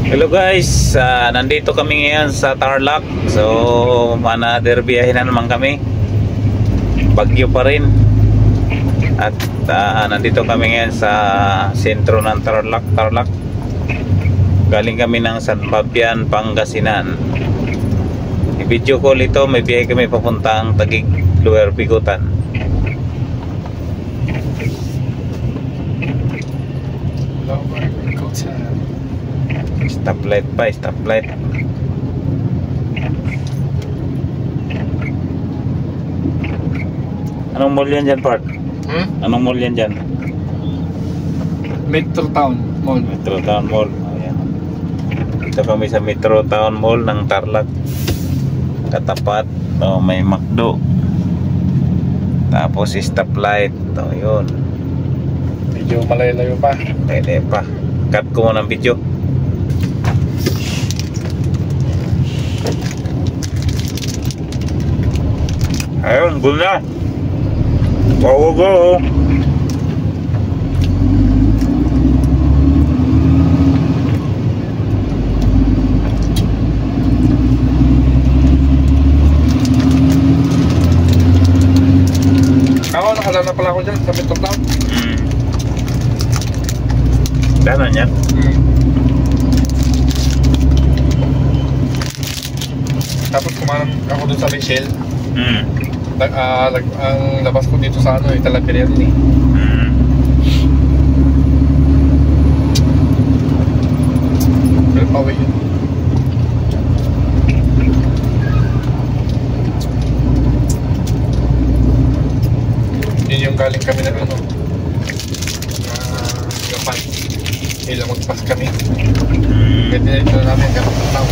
Hello guys, nandito kami ngayon sa Tarlac. So, another biyahe na naman kami. Bagyo pa rin. At nandito kami ngayon sa sentro ng Tarlac. Galing kami ng San Fabian, Pangasinan. I-video call ito, may biyahe kami papuntang Taguig, Lower Bigutan. Stoplight pa, stoplight. Anong mall yan dyan, Part? Anong mall yan dyan? Metro Town Mall. Metro Town Mall. Ayan. Dito kami sa Metro Town Mall ng Tarlac. Katapat, may McDo. Tapos stoplight. Yun. Medyo malayo-layo pa. Pwede pa. Cut ko muna ng video. Ayun, good na. Go. Ako, nakalala pala ako dyan sa Metro Town. Danan yan. Tapos kumanan ako dun sa Michelle. Ang labas ko dito sa Talapiria rin eh. Pero pawi yun. Yun yung galing kami na Gapan. Ilang magpas kami. Kaya dinito na namin hanggang Tao.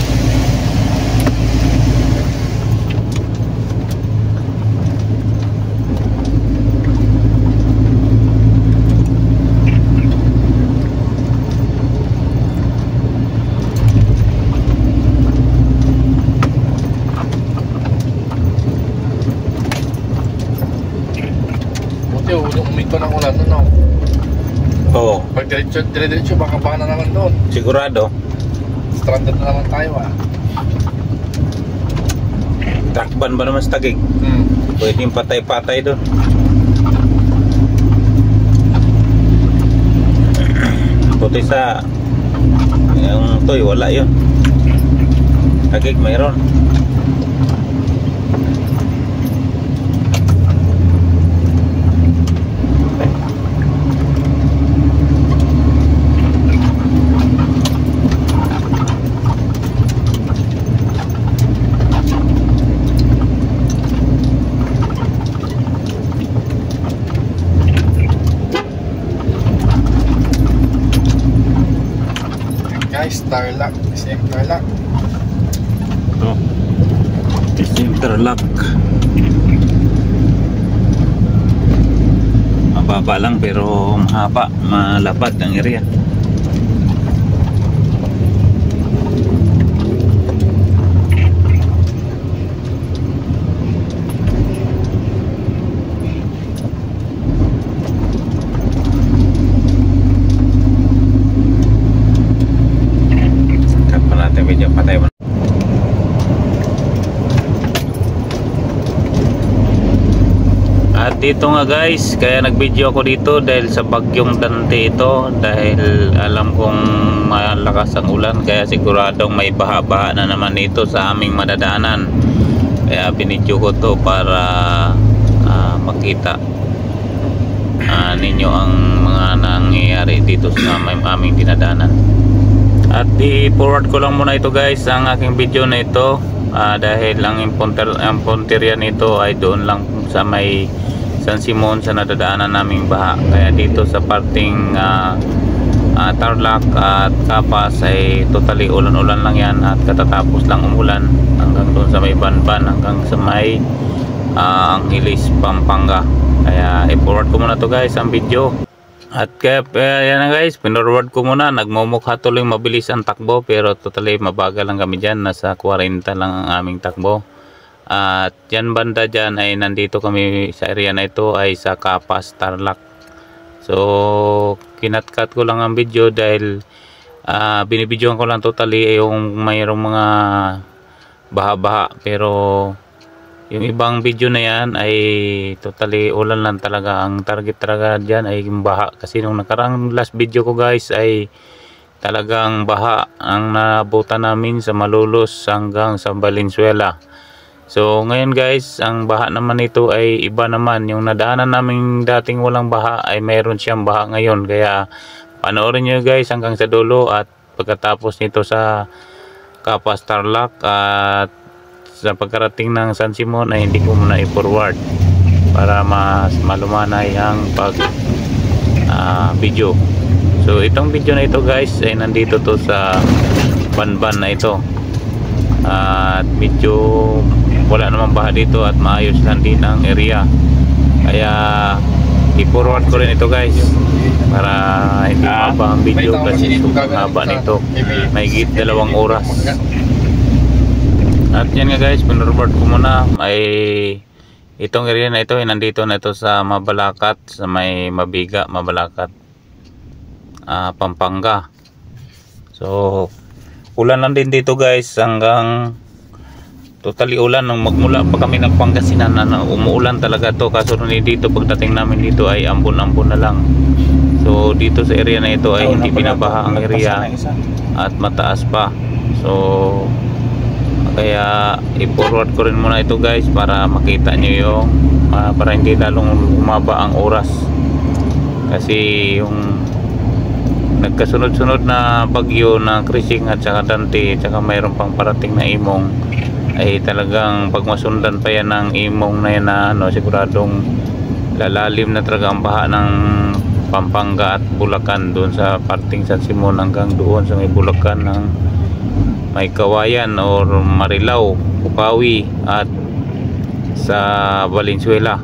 Umito ng ulan no? Oo. Pag diretso baka baka na naman doon. Sigurado. Stranded na naman tayo Truckban ba naman sa Taguig? Pwedeng patay-patay doon. Puti sa yung toy, wala yun. Taguig mayroon. Tarlac, SM Tarlac. Ito SM Tarlac. Mababa lang pero mahaba, malapad ang area. Medyo patay mo. At dito nga guys, kaya nag-video ako dito dahil sa bagyong Dante ito, dahil alam kong malakas ang ulan, kaya siguradong may baha-baha na naman ito sa aming madadaanan. Kaya binidyo ko to para makita ninyo ang mga nangyayari dito sa aming dinadaanan. At i-forward ko lang muna ito guys, ang aking video na ito, dahil ang punteriya nito ay doon lang sa may San Simon sa nadadaanan naming baha. Kaya dito sa parting Tarlac at Capas ay totally ulan-ulan lang yan, at katatapos lang umulan hanggang doon sa may Banban, hanggang sa may Angeles, Pampanga. Kaya i-forward ko muna to guys ang video. At kaya yan na guys, pinorward ko muna. Nagmumukha tuloy mabilis ang takbo, pero totally mabagal lang kami dyan. Nasa 40 lang ang aming takbo. At yan banda dyan ay nandito kami sa area na ito ay sa Capas, Tarlac. So kinatkat ko lang ang video dahil binibidyohan ko lang totally yung mayroong mga baha-baha, pero yung ibang video na yan ay totally ulan lang talaga. Ang target talaga dyan ay yung baha, kasi nung nakarang last video ko guys ay talagang baha ang nabutan namin sa Malolos hanggang sa Valenzuela. So ngayon guys, ang baha naman ito ay iba naman. Yung nadaanan namin dating walang baha ay mayroon siyang baha ngayon, kaya panoorin nyo guys hanggang sa dulo. At pagkatapos nito sa Kapas Tarlac at sa pagkarating ng San Simon ay hindi ko muna i-forward para mas malumanay ang pag video. So itong video na ito guys ay nandito to sa Banban na ito, at medyo wala namang baha dito at maayos lang din ang area, kaya i-forward ko rin ito guys para hindi mababa ang video, kasi haba nito, may higit 2 oras. At yan nga guys, pinurward ko muna ay itong area na ito ay nandito na ito sa Mabalacat, sa may Mabiga, Mabalacat, Pampanga. So ulan lang din dito guys, hanggang totally ulan nung magmula pa kami ng Pangasinan na umuulan talaga to, kaso dito pagdating namin dito ay ambon-ambon na lang. So dito sa area na ito ay hindi binabaha ang area at mataas pa. So kaya i-forward ko rin muna ito guys para makita nyo yung para hindi lalong umaba ang oras, kasi yung nagkasunod-sunod na bagyo na Krising at saka Dante, saka mayroon pang parating na Imong, ay talagang pag masundan pa yan ng Imong na yan na siguradong lalalim na talaga ang baha ng Pampanga at Bulacan, doon sa parting San Simon hanggang doon sa may Bulacan ng may Kawayan or Marilao, Bukawi at sa Valenzuela.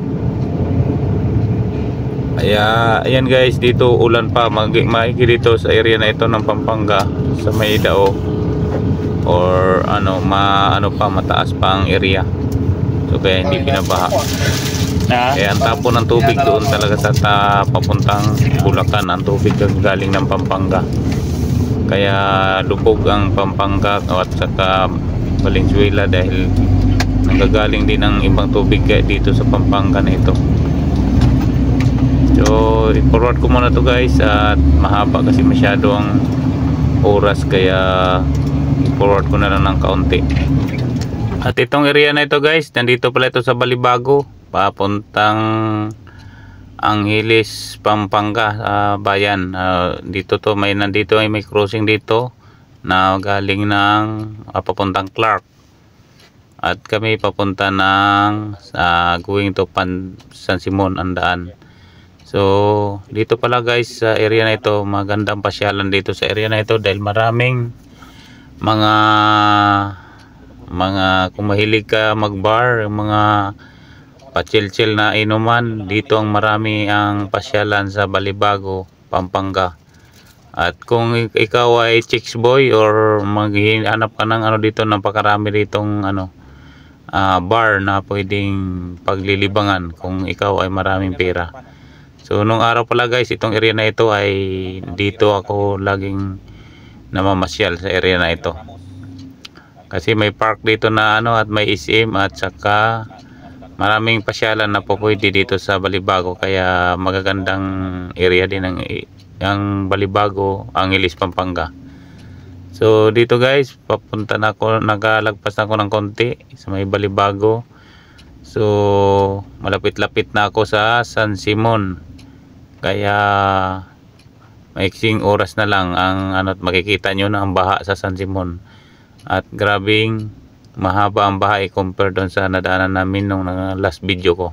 Kaya ayan guys, dito ulan pa, maigi dito sa area na ito ng Pampanga, sa may Dao or pa mataas pa ang area. So kaya hindi binabaha. Kaya ang tapo ng tubig doon talaga sa papuntang Bulacan, ang tubig galing ng Pampanga. Kaya lubog ang Pampanga at saka Valenzuela dahil nanggagaling din ang ibang tubig dito sa Pampanga na ito. So i-forward ko muna to guys, at mahaba kasi masyado ang oras, kaya i-forward ko na lang ng kaunti. At itong area na ito guys, nandito pala ito sa Balibago, papuntang Angeles, Pampanga, bayan. Dito to nandito ay may crossing dito na galing ng papuntang Clark, at kami papunta ng going to San Simon ang daan. So dito pala guys sa area na ito, magandang pasyalan dito sa area na ito dahil maraming mga kung mahilig ka mag-bar, mga pa-chill-chill na inuman, dito ang marami ang pasyalan sa Balibago, Pampanga. At kung ikaw ay chicks boy or maghihanap ka ng dito, napakarami ditong bar na pwedeng paglilibangan kung ikaw ay maraming pera. So nung araw pala guys, itong area na ito ay dito ako laging namamasyal sa area na ito, kasi may park dito na at may SM at saka maraming pasyalan na po pwede dito sa Balibago, kaya magagandang area din ang Balibago, Angeles, Pampanga. So dito guys, papunta na ako, nagalagpas na ako ng konti sa may Balibago. So malapit-lapit na ako sa San Simon, kaya maiksing oras na lang ang makikita nyo na ang baha sa San Simon. At grabing mahaba ang baha compare doon sa nadaanan namin nung last video ko.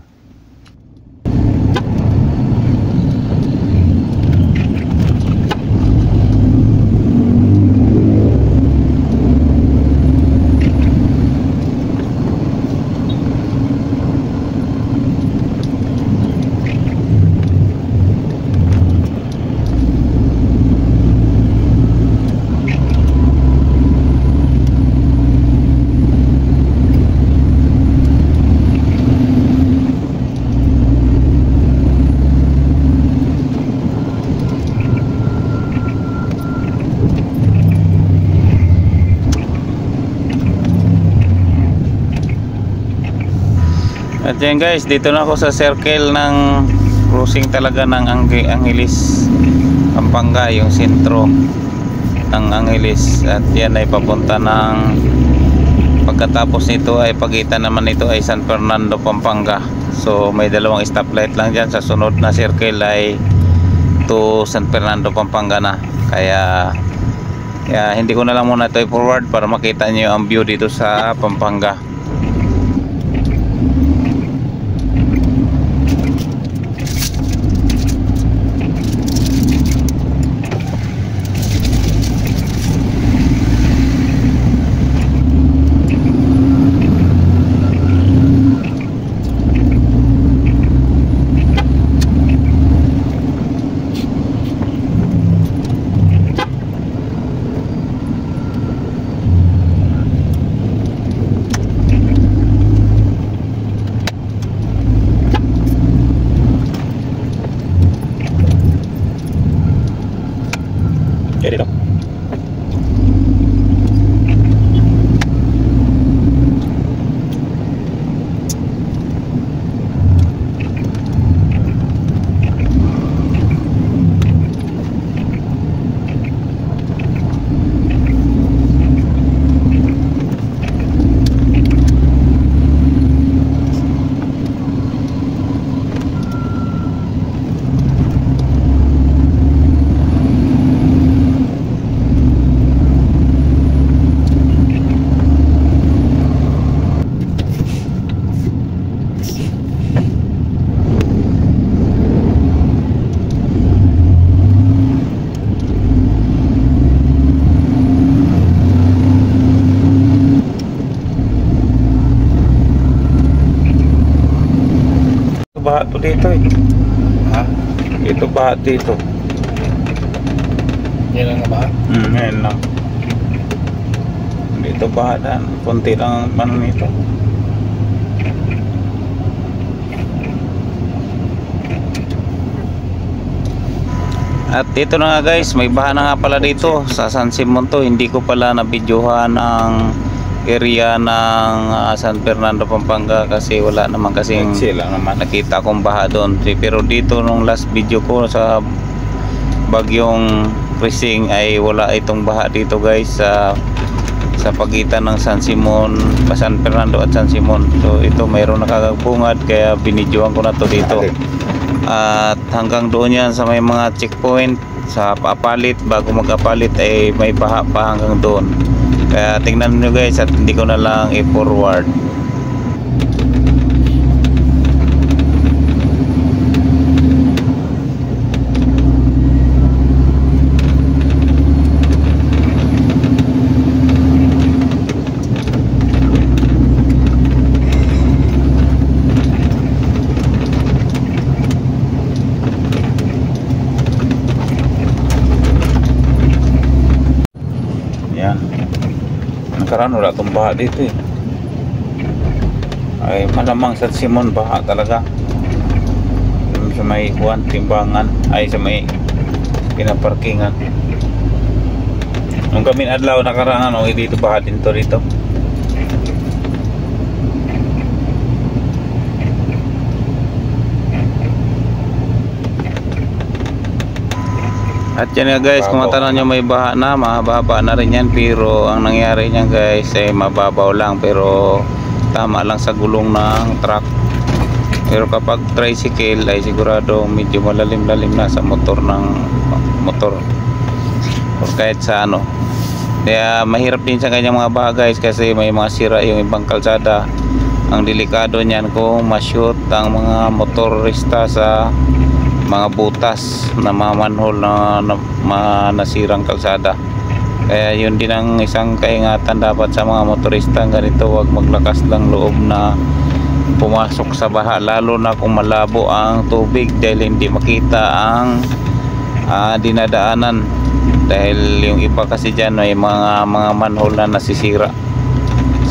At yan guys, dito na ako sa circle ng crossing talaga ng Angeles, Pampanga, yung sentro ng Angeles. At yan ay papunta ng, pagkatapos nito ay pagitan naman nito ay San Fernando, Pampanga. So may dalawang stoplight lang dyan. Sa sunod na circle ay to San Fernando, Pampanga na. Kaya hindi ko na lang muna ito i-forward para makita nyo ang view dito sa Pampanga. Get it up. Baha to dito eh. Ha? Ito baha dito. Yan lang na ba? Ngayon lang. Dito baha dan. Kunti lang ang nito. At dito na nga guys, may baha na nga pala dito sa San Simon to. Hindi ko pala nabidyohan ang area ng San Fernando, Pampanga kasi wala naman kasing nakita akong baha doon. Pero dito nung last video ko sa bagyong Krising ay wala itong baha dito guys sa pagitan ng San Simon, San Fernando at San Simon. So ito mayroon nakakabungad kaya binidyohan ko na to dito. At hanggang doon yan sa may mga checkpoint sa papalit, bago mag-apalit ay may baha pa hanggang doon. Kaya tingnan nyo guys at hindi ko na lang i-forward. Yan. Nakaraan wala itong baha dito eh. Ay malamang sa Simon baha talaga. Sa may timbangan ay sa may pinaparkingan. Nung kami adlaw nakaraan dito baha din to rito. At yan nga guys, kung matanong nyo may baha na, mababa na rin yan. Pero ang nangyari niyan guys ay mababaw lang, pero tama lang sa gulong ng truck. Pero kapag tricycle ay sigurado medyo malalim-lalim na sa motor ng motor o kahit sa ano. Kaya mahirap din sa kanyang mga baha guys, kasi may mga sira yung ibang kalsada. Ang delikado niyan kung ma-shoot ang mga motorista sa mga butas na mga manhole na nasirang kalsada. Kaya yun din ang isang kaingatan dapat sa mga motorista ganito, wag maglakas lang loob na pumasok sa baha, lalo na kung malabo ang tubig dahil hindi makita ang dinadaanan. Dahil yung iba kasi dyan ay mga manhole na nasisira.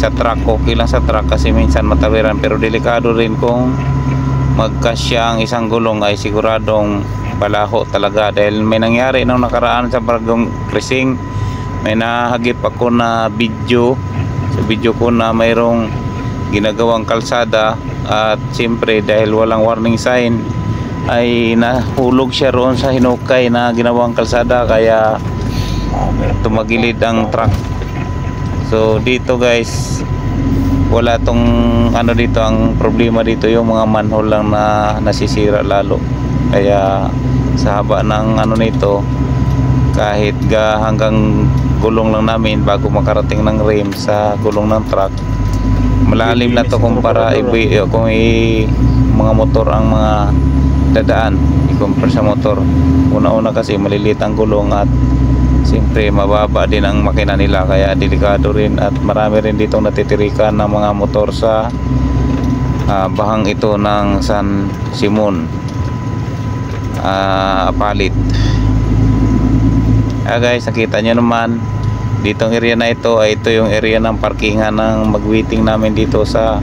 Sa truck okay lang, sa truck kasi minsan matawiran, pero delikado rin kung magkasya ang isang gulong ay siguradong balaho talaga. Dahil may nangyari nung nakaraan sa bagyong Krising, may nahagip ako na video sa video ko na mayroong ginagawang kalsada at siyempre dahil walang warning sign ay nahulog siya roon sa hinukay na ginawang kalsada, kaya tumagilid ang truck. So dito guys, wala tong ano dito, ang problema dito yung mga manhole lang na nasisira lalo. Kaya sa haba ng ano nito, kahit hanggang gulong lang namin bago makarating ng rim sa gulong ng truck, malalim na to kumpara kung mga motor ang mga dadaan i-compare sa motor. Una-una kasi maliliit ang gulong at siyempre mababa din ang makina nila, kaya delikado rin, at marami rin ditong natitirikan ng mga motor sa bahang ito ng San Simon Apalit. Guys, nakita nyo naman ditong area na ito, ay ito yung area ng parkingan ng mag-waiting namin dito sa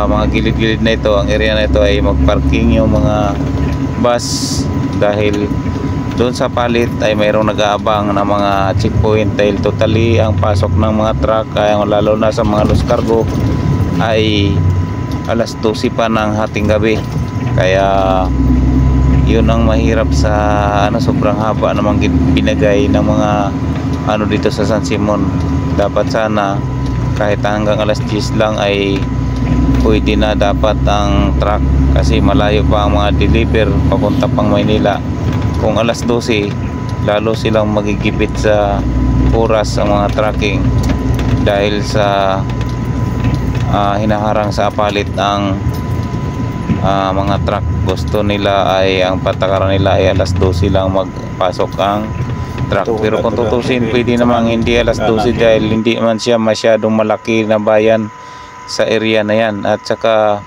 mga gilid-gilid na ito. Ang area na ito ay magparking yung mga bus, dahil doon sa palit ay mayroong nag-aabang na mga checkpoint, dahil totally ang pasok ng mga truck, kaya lalo na sa mga lost cargo ay alas 12 pa ng hating gabi. Kaya yun ang mahirap sa sobrang haba namang binagay ng mga dito sa San Simon. Dapat sana kahit hanggang alas 10 lang ay pwede na dapat ang truck, kasi malayo pa ang mga deliver papunta pang Maynila. Kung alas 12, lalo silang magigipit sa oras ang mga trucking, dahil sa hinaharang sa Apalit ang mga truck. Gusto nila ay ang patakaran nila ay alas 12 lang magpasok ang truck. Pero kung tutusin, pwede namang hindi alas 12, dahil hindi man siya masyadong malaki na bayan sa area na yan. At saka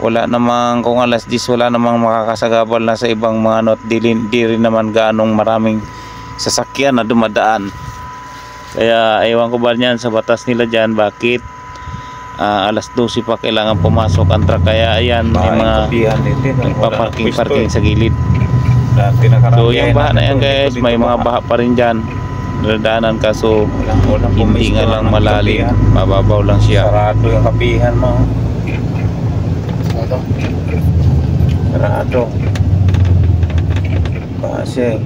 wala namang, kung alas 10 wala namang makakasagabal na sa ibang mga di rin naman ganong maraming sasakyan na dumadaan. Kaya ewan ko ba niyan sa batas nila dyan, bakit alas 12 pa kailangan pumasok ang truck. Kaya ayan, may mga nagpaparking sa gilid. So yung baha na yan guys, may mga baha pa rin dyan dadaanan, kaso hindi nga lang malalim, mababaw lang siya. Sarado yung kapihan mo. Sarado. Kasi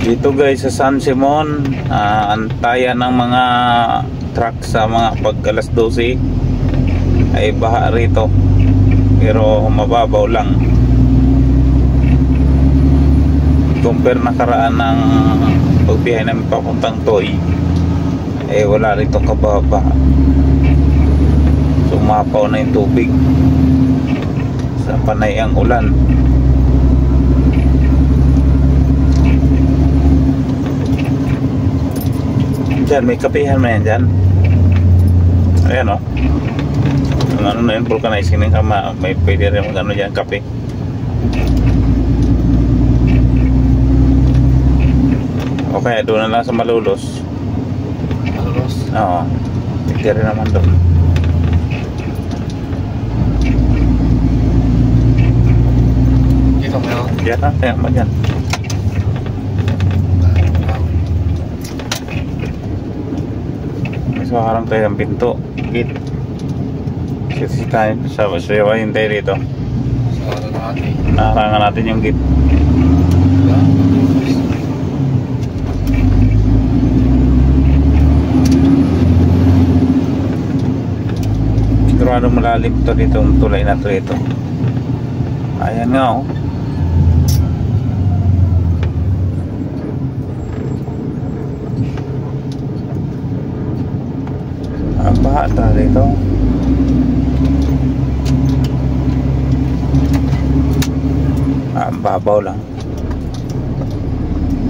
dito guys sa San Simon, antayan ng mga truck sa mga pag alas 12 ay baha rito, pero mababaw lang compare nakaraan ng pagbiyahe namin papuntang Toy, ay wala rito kababa. Sumapaw na yung tubig sa panay ang ulan. Diyan, may kapihan na yan dyan. Ayan o. Ang ano na yun, vulcanizing ng kama. May pwede rin mag ano dyan, kape. Okay, doon na lang sa Malulos. Malulos? Oo. Pwede rin naman doon. Dito mo yun? Diyan na, kaya mo dyan. So harang tayo ng pinto, gate. Kasi tayo sa sayawain tayo dito. Naharangan natin yung gate. Sigurado malalim to dito, tulay na to ito. Ayan nga oh. Baha talaga ito. Babaw lang.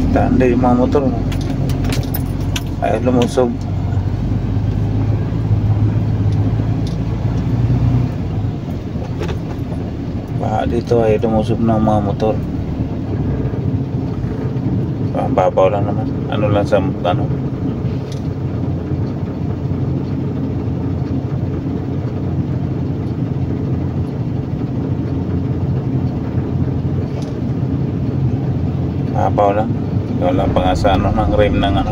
Tanda yung mga motor mo. Ay lumusob. Baha dito ay lumusob ng mga motor. Babaw lang naman. Ano lang sa ano. Mahapaw lang. Wala pa nga sa ano ng rim ng ano.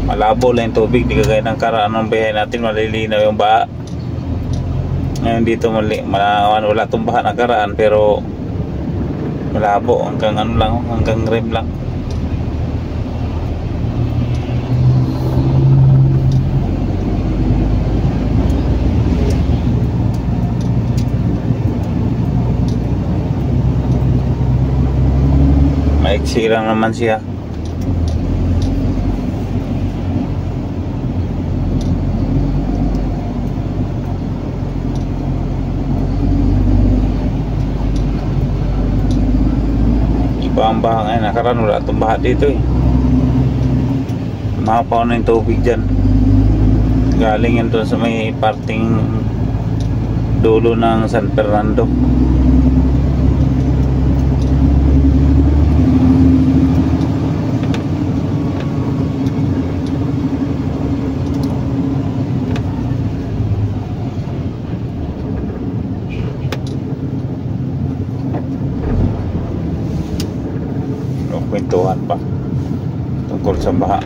Malabo lang yung tubig, di kagaya ng karaan ng biyahe natin, malilinaw yung baha. Ngayon dito wala itong baha na karaan, pero malabo hanggang ano lang, hanggang rim lang. Maiksi lang naman siya. Iba ang baha ngayon, nakaraan wala itong baha dito eh. Mahapaw na yung tubig dyan. Galing yan doon sa may parting dulo ng San Fernando. Kwentuhan pa tungkol sa baha.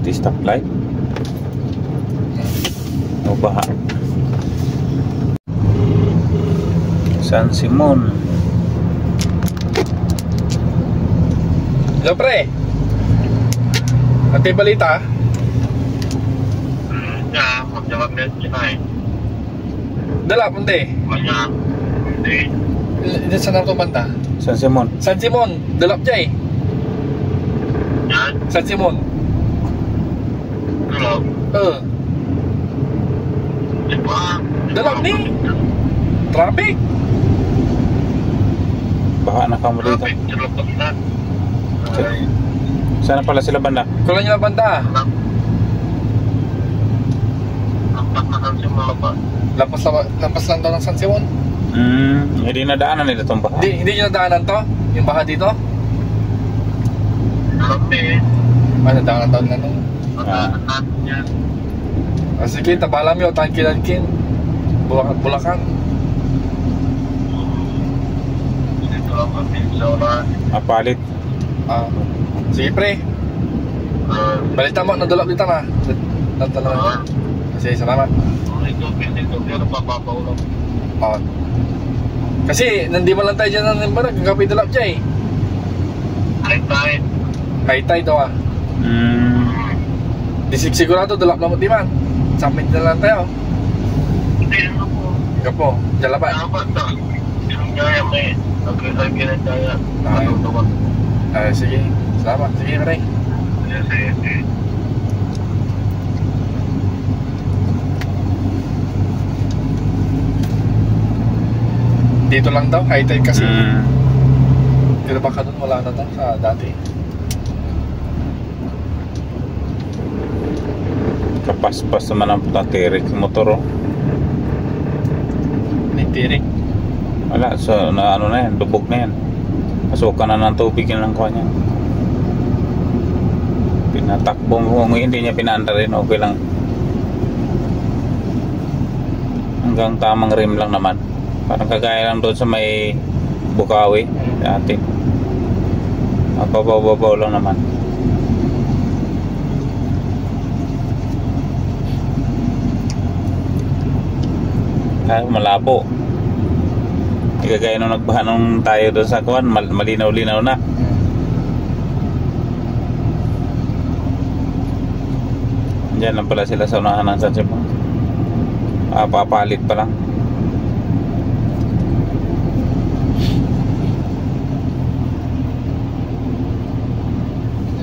Di stoplight o baha. San Simon. Hello pre, nanti balita? Ya, magjawab na siya eh. Dala, punti. Maya, hindi. Diyan sa narito banda? San Simon. San Simon, dalap dyan Yan, San Simon. tulog. Di ba? Dalap ni. Traffic. Baha na kamo dito. Traffic, tulog na. Sana pala sila banda? Kulang nyo lang banda. Lampas na kasi mga ba? Lampas lang daw ng San Simon. Hindi nadaanan nila itong baha. Hindi nyo nadaanan to? Yung baha dito? Grabe eh. Nadaanan daw na nung. Mataanan natin yan. Sige, tabalam yun, tangkin-tangkin. Bulakan. Dito lang kami sa oras. Mapalit. Sige pre, balita mo, nadulap dito na. Natala. Sige, salamat. Ito, pero papapaw lang. Kasi, nandi mo lang tayo dyan ng barag, kagabi dulap dyan eh. High tide daw Di sigurado, dulap lang mo di man. Summit na lang tayo. Hindi, ano po. Gapo, dyan laban. Dapat na. Yung gaya may nagkilagi na gaya. Sige, salamat. Sige, pre. Sige. Dito lang daw, high tide kasi. Pero baka doon wala na daw sa dati. Kapaspas naman ang putatirik yung motor. Nitirik. Wala, so na ano na yan, lubog na yan. Pasukan na ng tubig yun ng kuha niya. Pinatakbo mo, kung hindi niya pinaanda rin, okay lang. Hanggang tamang rim lang naman. Parang kagaya lang doon sa may Bukawi dati. Mababaw lang naman. Ay, malabo. Kagaya nung nagbaha nung tayo doon sa kuwan, malinaw-linaw na. Diyan lang pala sila sa unahan ng San Simon. Papalit pa lang.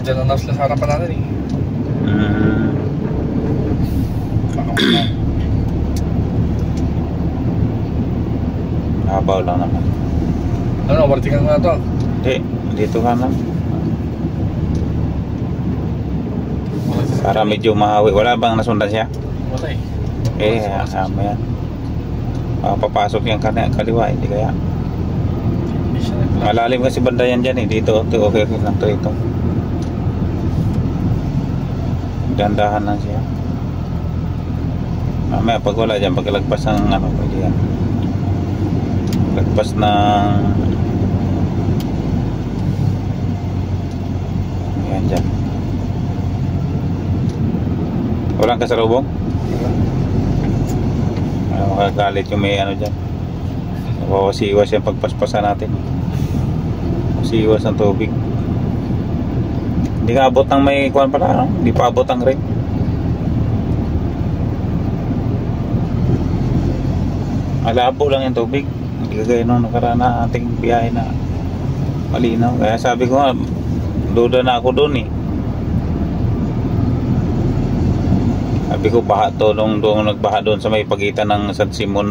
Diyan na sila sa harapan natin eh. Habaw lang naman. Ano, overtaken nga to? Hindi, dito ka lang. Para medyo mahawi. Wala bang nasundan siya? Wala eh. Kasama yan. Papasok yung kaliwa, hindi kaya. Hindi siya nagpapasok. Malalim kasi banda yan dyan eh. Dito, okay lang to ito. Dandahan lang siya. Mamaya pag wala dyan, pagkalagpas ng ano, pwede yan. Lagpas ng yan dyan. Walang kasalubong? Makagalit yung may ano dyan. Mawasiwas yung pagpaspasan natin. Mawasiwas ang tubig. Hindi ka abot ng may kuwan pala, no? Hindi pa abot ang rin. Malabo lang yung tubig. Hindi kagaya nung nakaraan na ating biyahe na malinaw. Kaya sabi ko nga, duda na ako doon eh. Sabi ko baha to nung nagbaha doon sa may pagitan ng San Simon,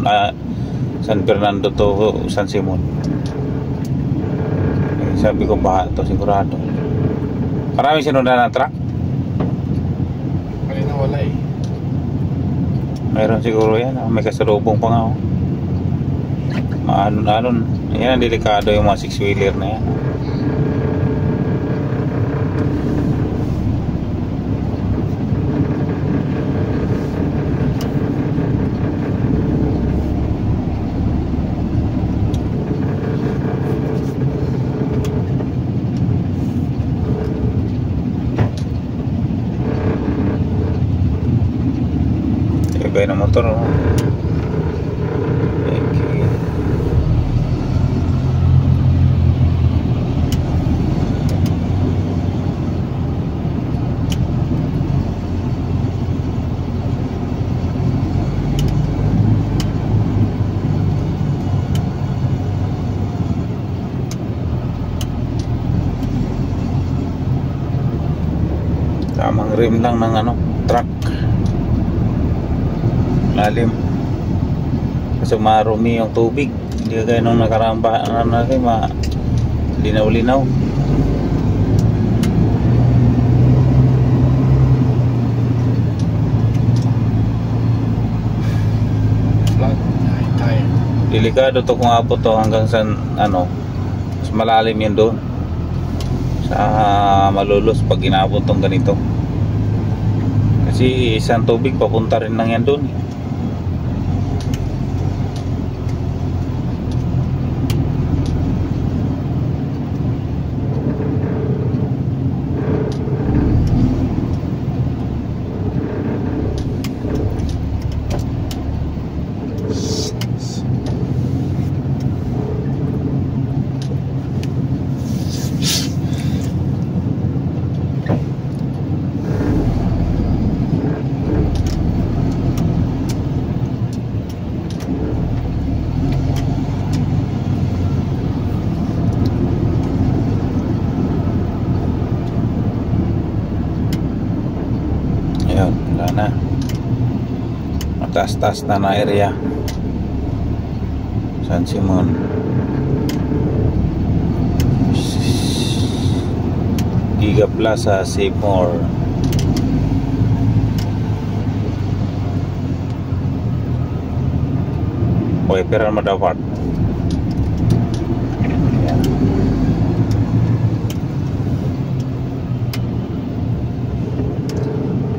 San Fernando to San Simon. Sabi ko baha to sigurado. Maraming sinundan na truck? Kanina wala eh. Mayroon siguro yan. May kasalubong pa nga oh. Maalon-alon. Yan ang delikado yung mga 6-wheeler na yan. Ibay ng motor oh. Okay. Tamang rim lang ng ano, truck. Lalim kasi marumi yung tubig, hindi kagaya nung nakaramba natin linaw-linaw. Flat. Tayo. Delikado to kung abot to hanggang sa ano, mas malalim yun doon sa Malolos pag inabot tong ganito, kasi isang tubig papunta rin lang yan doon. Ayun, wala na. Mataas-taas na na area. San Simon. Giga Plaza, Seymour. Okay, pero madapat. Ayan.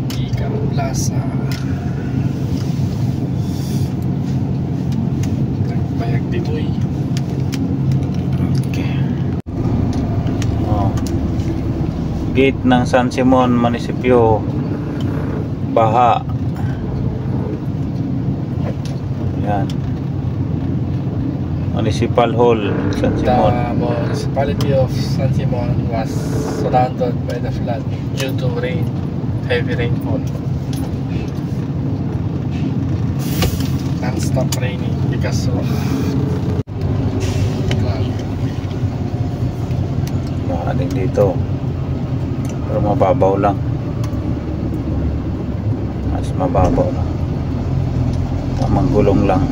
Giga Plaza. Nagbayag dito eh. Okay. Oh. Gate ng San Simon Municipio. Baha. Yan. Municipal Hall, San Simon. The municipality of San Simon was surrounded by the flood due to heavy rainfall. Non-stop raining because of flood. Baha din dito. Pero mababaw lang. Mas mababaw lang. Tamang gulong lang.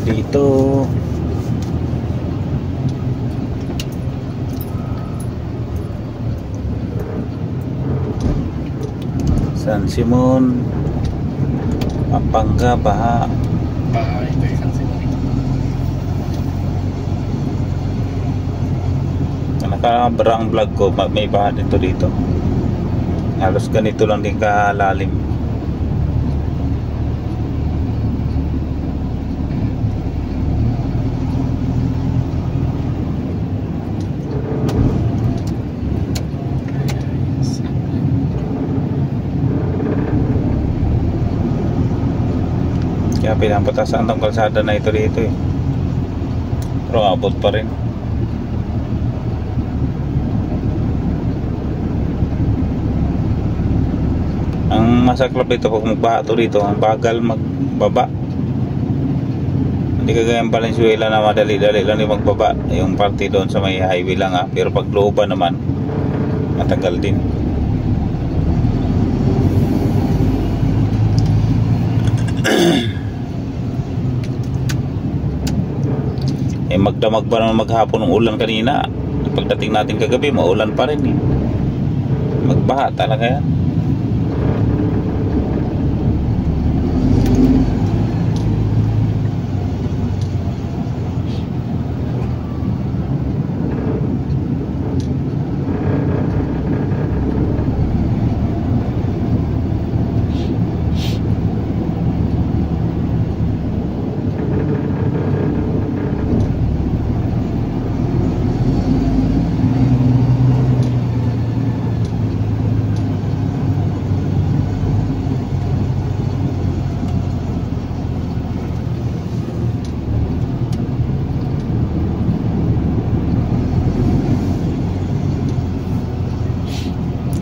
dito. San Simon, Pampanga, baha. Bahay ito San Simon. Nakabarang vlog ko, may baha dito. Halos ganito lang din kalalim. Kaya pinapatasan tong kalsada na ito dito eh. Pero abot pa rin. Ang masaklap ito pag magbaha ito dito, ang bagal magbaba. Hindi kagaya ng Valenzuela na madali-dali lang yung magbaba. Yung party doon sa may highway lang ha. Pero pag looban naman, matagal din. Magdamag pa naman maghapon ng ulan kanina. Pagdating natin kagabi, maulan pa rin eh. Magbaha talaga yan.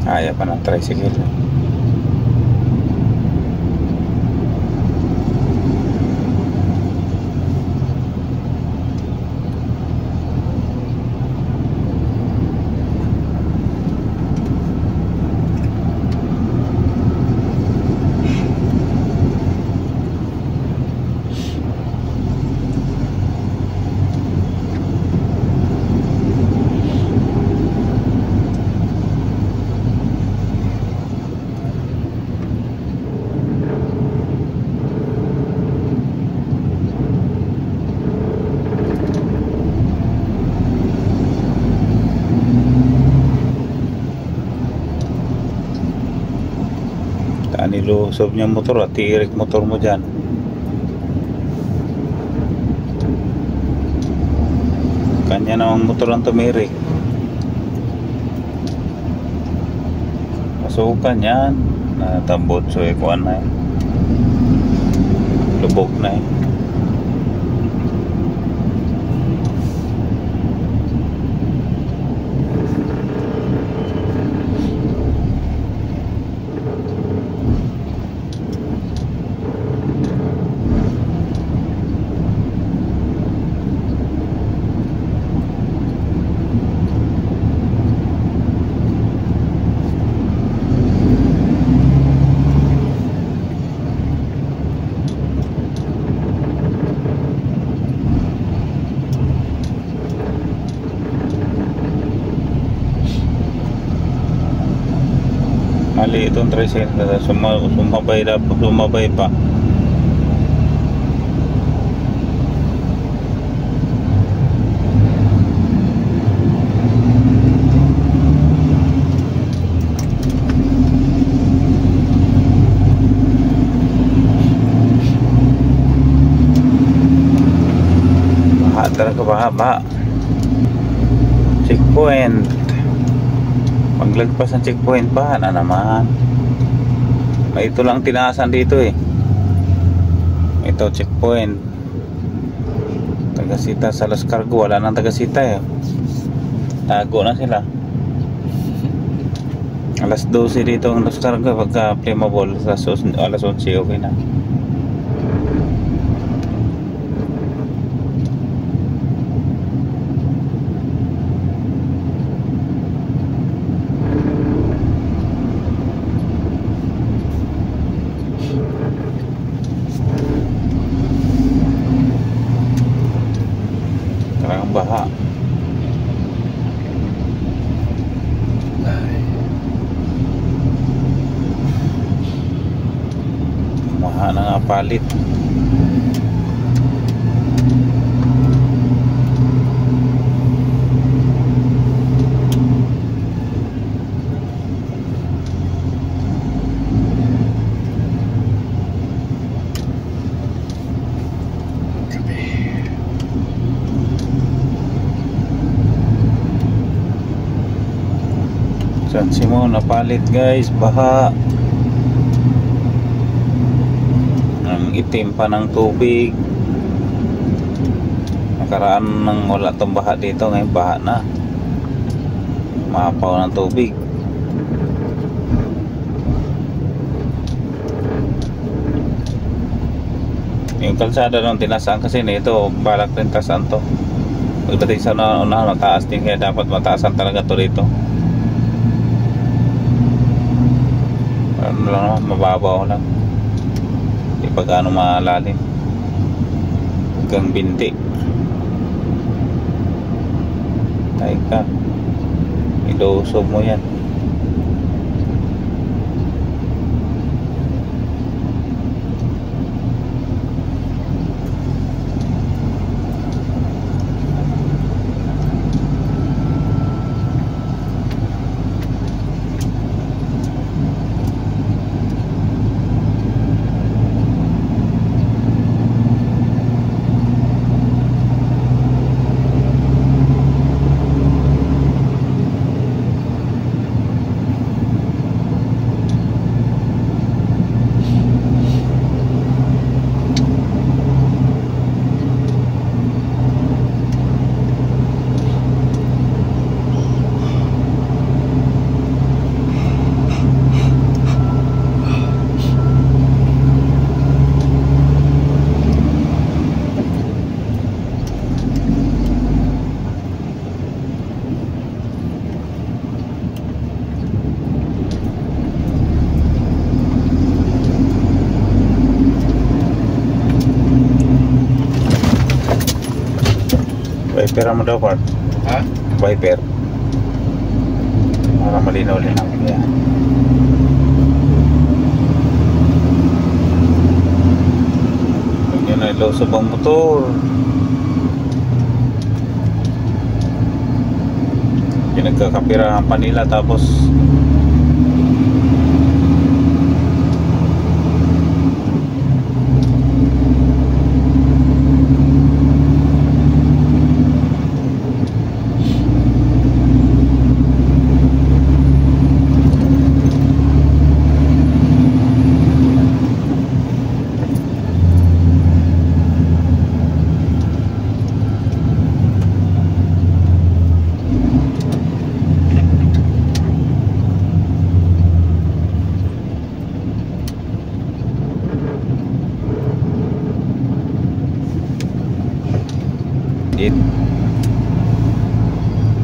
Kaya pa ng tricycle. Nilusob niya motor at tiirik motor mo dyan. Kanya namang motor ang tumirik. Masukan yan. Natambot so ikuan na eh. Lubog na eh. Mali itong tricycle, sumabay pa. Baha talaga, baha. Checkpoint. Paglagpas ng checkpoint pa na naman. May ito lang tinaasan dito eh. Ito checkpoint. Tagasita sa Los Cargo, wala nang tagasita eh. Tago na sila. Alas 12 dito ang Los Cargo pagka flammable. Alas 11 okay na. baha na nga palit. San Simon napalit guys, baha. Ang itim pa ng tubig. Nakaraan nang wala tong baha dito, ngayon baha na. Mapaw ng tubig. Yung kalsada nung tinasaan kasi nito, balak rin tasaan to. Pagdating sa unahan, mataas din, kaya dapat mataasan talaga to dito. Ano lang, mababaw lang, di pa gaano malalim, hanggang binti. Tayo ka, ilusob mo yan. Viper mo daw, Bart. Ha? Viper. Para malinaw-linaw yan. Yan na ilusob ang motor. Pinagkakapirahan pa nila, tapos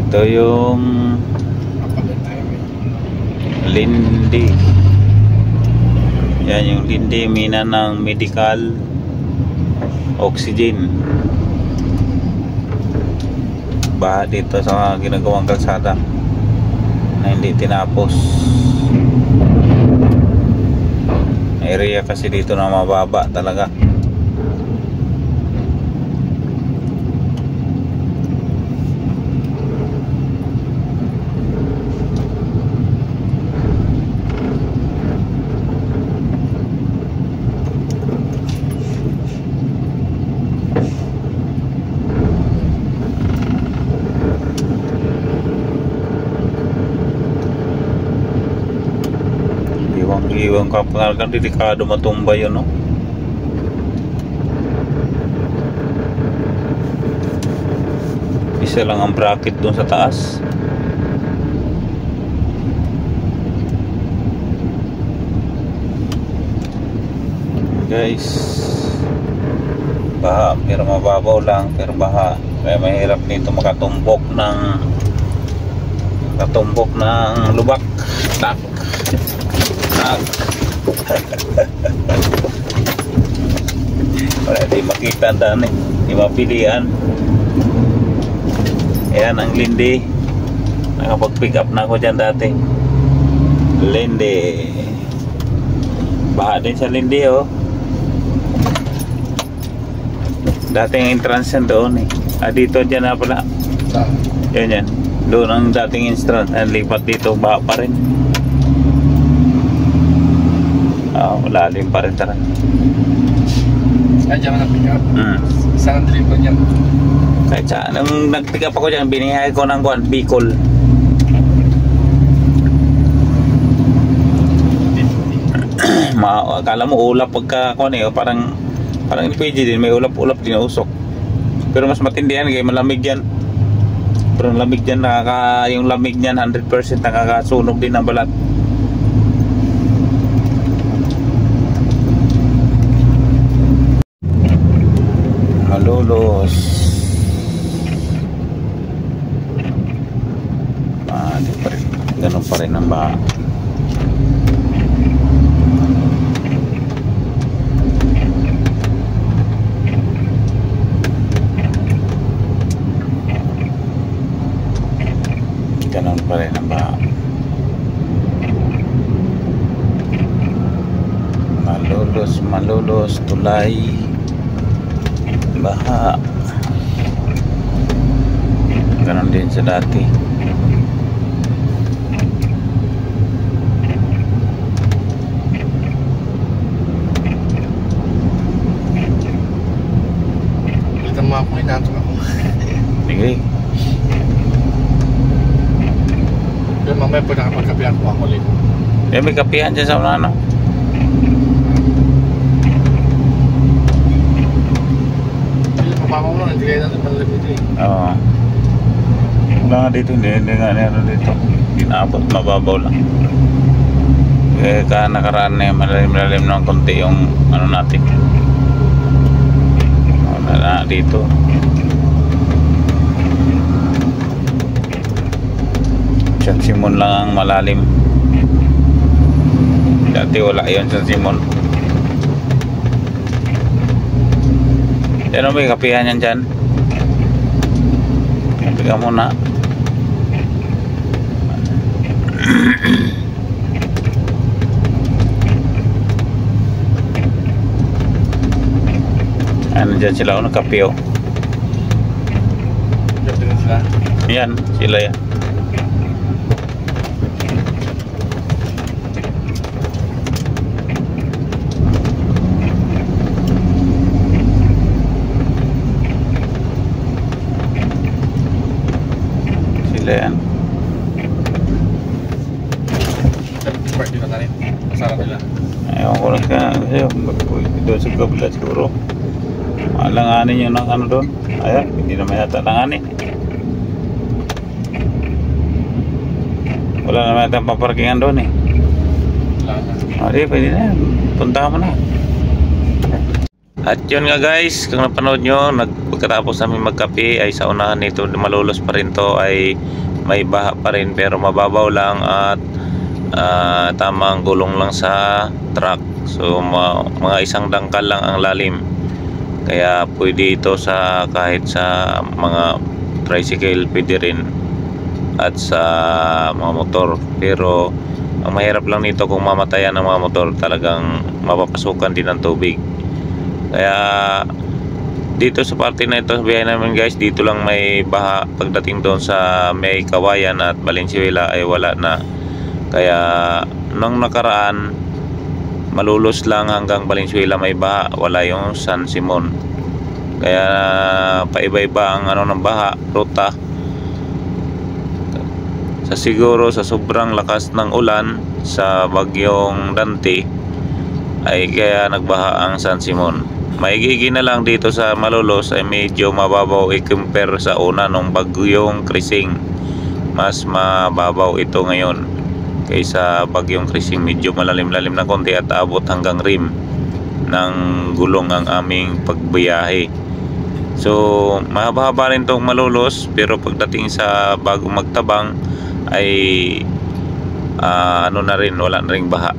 ito yung Lindi. Yan yung Lindi, mina ng medical oxygen. Baha dito sa ginagawang kalsada na hindi tinapos. Area kasi dito na mababa talaga. Iwang ka talagang delikado matumba yun, no? Isa lang ang bracket dun sa taas. Guys, baha pero mababaw lang, pero baha, kaya mahirap nito makatumbok ng lubak. Tak. Wala, di makita daan eh, di mapilian. Ayan ang Lindi, nakapag pick up na ako dyan dati. Lindi, baha din sa Lindi, oh. Dating entrance yan doon eh. Dito dyan na pala. Saan? Yan. Doon ang dating entrance. Lipat dito, baha pa rin. Lalim pa rin tara. Ay, dyan ka na-pick up. Saan ang deliver niyan? Kahit saan. Nung nag-pick up ako dyan, binihay ko ng Bicol. Akala mo ulap pagka parang LPG din, may ulap-ulap din usok. Pero mas matindi yan, kaya malamig yan. Pero lamig yan, yung lamig niyan 100% nakakasunog din ng balat. Malolos. Di pa rin. Ganun pa rin ang baha. Ganun pa rin ang baha. Malolos, tulay, baha. Ganun din sa dati. Ito mo ako, inaantok ako. Sige. Pero mamaya po nakapagkapihan po ako ulit. May kapihan dyan sa una, no? Hindi mapapa mo lang, hindi kayo natin malapit dito eh. Oo. Wala nga dito, hindi nga ano dito. Ginabot, mababaw lang. Kaya nakaraan na yung malalim ng konti yung ano natin. Wala na dito. San Simon lang ang malalim. Dati wala yun San Simon. Yan o, may kapihan yan dyan. Kapi ka muna. Ano dyan sila o, nagkapi o. Gabi na sila. Yan, sila yan. Yan. Park dito na rin. Masarap nila. Ayaw ko lang ka. Doon sa kabila siguro. Malanganin yun ng ano doon. Ayaw, hindi naman yata langanin. Wala naman yata paparkingan doon eh. Wala na. Di, pwede na yan. Punta mo na. At yun nga guys, kung napanood nyo, pagkatapos namin magkape ay sa unahan nito, Malolos pa rin to, ay may baha pa rin pero mababaw lang at tamang gulong lang sa truck. So mga isang dangkal lang ang lalim. Kaya pwede ito sa kahit sa mga tricycle, pwede rin, at sa mga motor. Pero ang mahirap lang nito kung mamatayan ng mga motor, talagang mapapasukan din ng tubig. Kaya dito sa parte na ito, biyahe namin guys, dito lang may baha. Pagdating doon sa may Kawayan at Valenzuela ay wala na. Kaya nung nakaraan, Malolos lang hanggang Valenzuela may baha, wala yung San Simon. Kaya paiba-iba ang ano ng baha, ruta. Siguro sa sobrang lakas ng ulan sa bagyong Dante ay kaya nagbaha ang San Simon. Maigigi na lang dito sa Malolos ay medyo mababaw i-compare sa una nung bagyong Krising. Mas mababaw ito ngayon kaysa bagyong Krising. Medyo malalim-lalim na konti at abot hanggang rim ng gulong ang aming pagbiyahe. So mahaba-haba rin itong Malolos, pero pagdating sa bago magtabang ay ano na rin, wala na ring baha.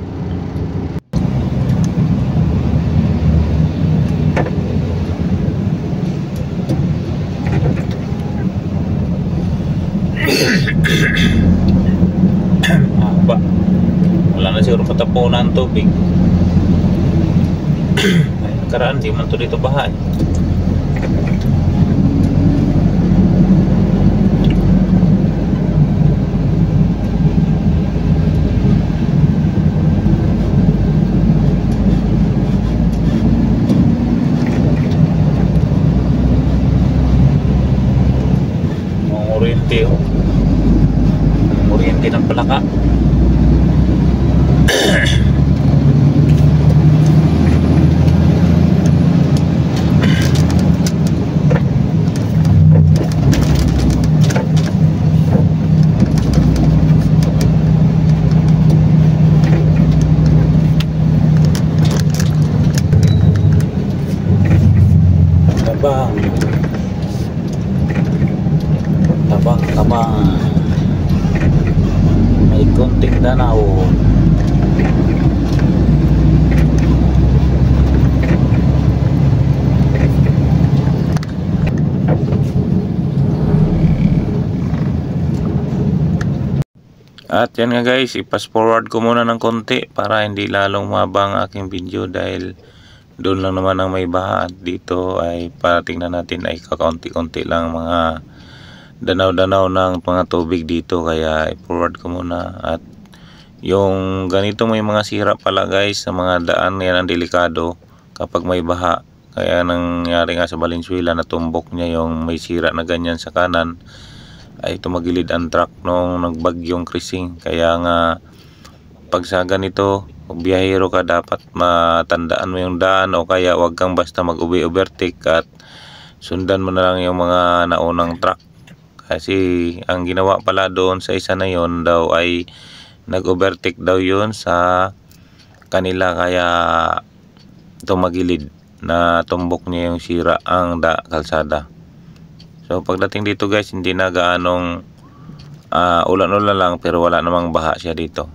Mahaba. Wala na siguro patapunan tubig. Karaan di man to dito baha. Oriente, oh. Oriente ng Palaka. Tabang may konting danaw. At yan nga guys, i-fast forward ko muna ng konti para hindi lalong mabang aking video dahil doon lang naman ang may baha. At dito ay parating na natin ay kakaunti-unti lang mga danaw-danaw ng mga tubig dito, kaya i-forward ko muna. At yung ganito may mga sira pala guys sa mga daan, yan ang delikado kapag may baha. Kaya nangyari nga sa Valenzuela, natumbok niya yung may sira na ganyan sa kanan, ay tumagilid ang truck nung nagbagyong Krising. Kaya nga pag sa ganito biyahero ka, dapat matandaan mo yung daan, o kaya wag kang basta mag-uwi overtake at sundan mo na lang yung mga naunang truck. Kasi ang ginawa pala doon sa isa na yon daw ay nag-overtake daw yon sa kanila, kaya tumagilid na tumbok niya yung sira ang kalsada. So pagdating dito guys, hindi na gaanong ulan-ulan lang, pero wala namang baha siya dito.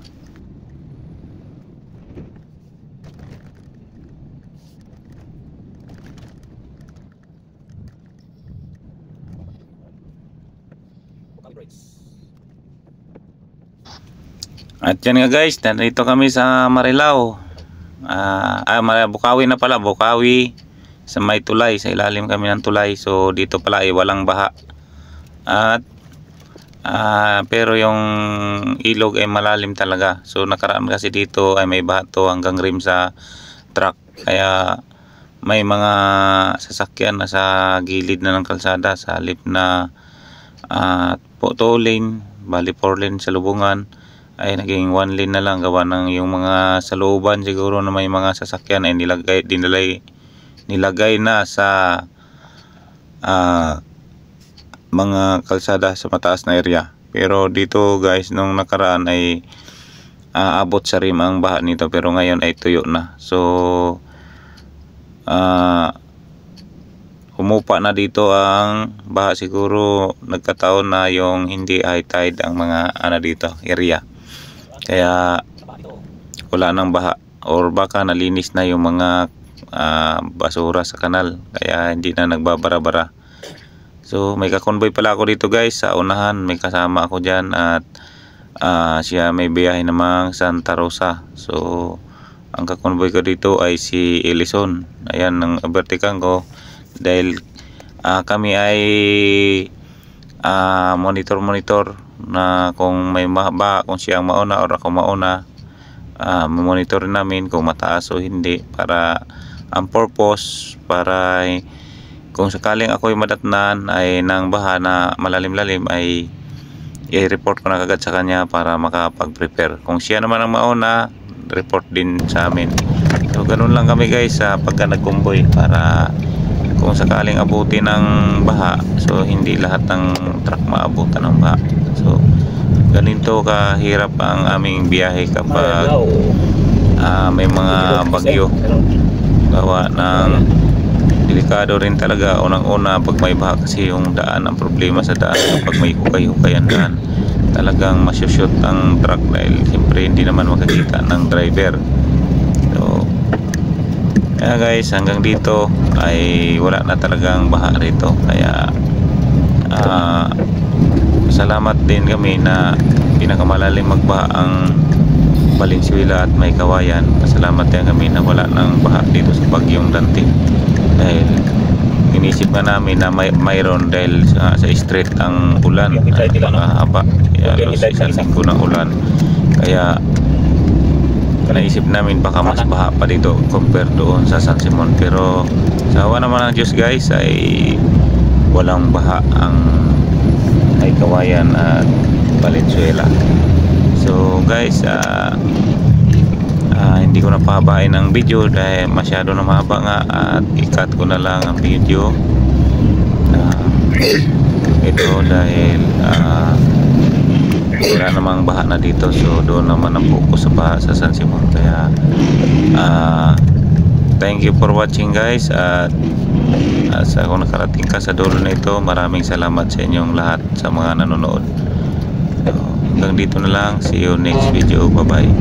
At yan nga guys, nandito kami sa Marilao. Bukawi na pala, Bukawi sa may tulay, sa ilalim kami ng tulay. So dito pala ay walang baha. At pero yung ilog ay malalim talaga. So nakaraan kasi dito ay may baha to hanggang rim sa truck. Kaya may mga sasakyan na sa gilid na ng kalsada, sa halip na 2 lane, bali 4 lane sa lubungan, ay naging 1 lane na lang, gawa ng yung mga sa looban siguro na may mga sasakyan ay nilagay na sa mga kalsada sa mataas na area. Pero dito guys, nung nakaraan ay abot sa rim ang baha nito, pero ngayon ay tuyo na. So humupa na dito ang baha. Siguro nagkataon na yung hindi high tide ang mga dito area, kaya wala nang baha, or baka nalinis na yung mga basura sa kanal, kaya hindi na nagbabara-bara. So may kakonvoy pala ako dito guys sa unahan, may kasama ako dyan, at siya may biyahe namang Santa Rosa. So ang kakonvoy ko dito ay si Ellison. Ayan ang overtakean ko dahil kami ay monitor na kung may mahaba, kung siya ang mauna or ako mauna, monitor namin kung mataas o hindi, para ang purpose para kung sakaling ako'y madatnan ay nang baha na malalim-lalim, ay i-report ko na kagad sa kanya para makapag-prepare. Kung siya naman ang mauna, report din sa amin. So ganun lang kami guys sa pagka nagkumboy, para kung sakaling abutin ng baha, so hindi lahat ng truck maabutan ng baha. So ganito kahirap ang aming biyahe kapag may mga bagyo, gawa ng delikado rin talaga. Unang-una pag may baha, kasi yung daan, ang problema sa daan kapag may hukay-hukay ang daan, talagang masyushoot ang truck dahil siyempre hindi naman makikita ng driver. So kaya guys, hanggang dito ay wala na talagang baha rito. Kaya salamat din kami na pinakamalalim magbaha ang Valenzuela at may Kawayan. Salamat din kami na wala ng baha dito sa Bagyong Dante, dahil inisip nga namin na mayroon dahil sa street ang ulan, napakahaba, halos isang linggo ng ulan, kaya naisip namin baka mas baha pa dito compare doon sa San Simon. Pero sa awa naman ng Diyos guys ay walang baha ang Hay Kawayan at Valenzuela. So guys, hindi ko na pahabain ang video dahil masyado na mahaba nga, at i-cut ko na lang ang video ito dahil wala namang baha na dito. So doon naman ang focus sa baha sa San Simon. Kaya thank you for watching guys, at kung nakarating ka sa dulo na ito, maraming salamat sa inyong lahat sa mga nanonood. So, hanggang dito na lang, see you next video, bye bye.